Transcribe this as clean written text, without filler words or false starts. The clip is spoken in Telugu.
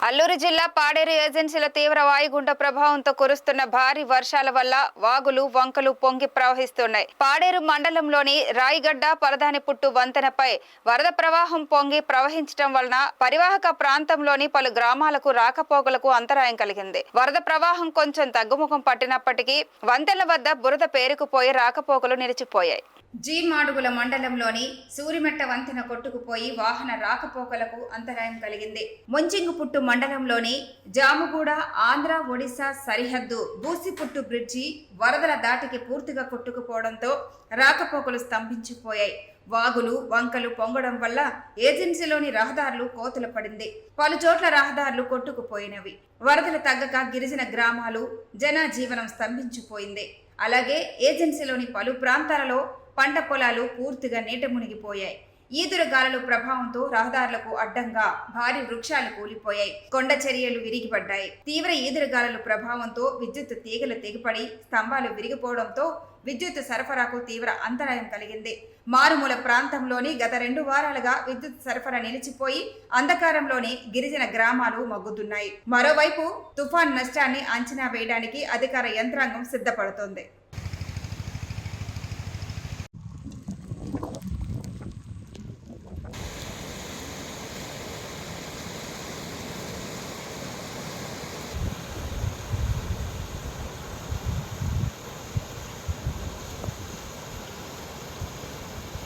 అల్లూరు జిల్లా పాడేరు ఏజెన్సీల తీవ్ర వాయుగుండ ప్రభావంతో కురుస్తున్న భారీ వర్షాల వల్ల వాగులు వంకలు పొంగి ప్రవహిస్తున్నాయి. పాడేరు మండలంలోని రాయిగడ్డ పరదానిపుట్టు వంతెనపై వరద ప్రవాహం పొంగి ప్రవహించడం వలన పరివాహక ప్రాంతంలోని పలు గ్రామాలకు రాకపోకలకు అంతరాయం కలిగింది. వరద ప్రవాహం కొంచెం తగ్గుముఖం పట్టినప్పటికీ వంతెనల వద్ద బురద పేరుకుపోయి రాకపోకలు నిలిచిపోయాయి. మాడుగుల మండలంలోని సూరిమెట్ట వంతెన కొట్టుకుపోయి వాహన రాకపోకలకు అంతరాయం కలిగింది. ముంచింగుపుట్టు మండలంలోని జాముగూడ ఆంధ్ర ఒడిశా సరిహద్దు బూసిపుట్టు బ్రిడ్జి వరదల దాటికి పూర్తిగా కొట్టుకుపోవడంతో రాకపోకలు స్తంభించిపోయాయి. వాగులు వంకలు పొంగడం వల్ల ఏజెన్సీలోని రహదారులు కోతలు పడింది. పలు చోట్ల రహదారులు కొట్టుకుపోయినవి. వరదలు తగ్గక గిరిజన గ్రామాలు జనజీవనం స్తంభించిపోయింది. అలాగే ఏజెన్సీలోని పలు ప్రాంతాలలో పంట పొలాలు పూర్తిగా నీట మునిగిపోయాయి. ఈదురుగాలుల ప్రభావంతో రహదారులకు అడ్డంగా భారీ వృక్షాలు కూలిపోయాయి. కొండ చర్యలు విరిగిపడ్డాయి. తీవ్ర ఈదురుగాలుల ప్రభావంతో విద్యుత్ తీగలు తెగిపడి స్తంభాలు విరిగిపోవడంతో విద్యుత్ సరఫరాకు తీవ్ర అంతరాయం కలిగింది. మారుమూల ప్రాంతంలోని గత 2 వారాలుగా విద్యుత్ సరఫరా నిలిచిపోయి అంధకారంలోని గిరిజన గ్రామాలు మగ్గుతున్నాయి. మరోవైపు తుఫాన్ నష్టాన్ని అంచనా వేయడానికి అధికార యంత్రాంగం సిద్ధపడుతోంది.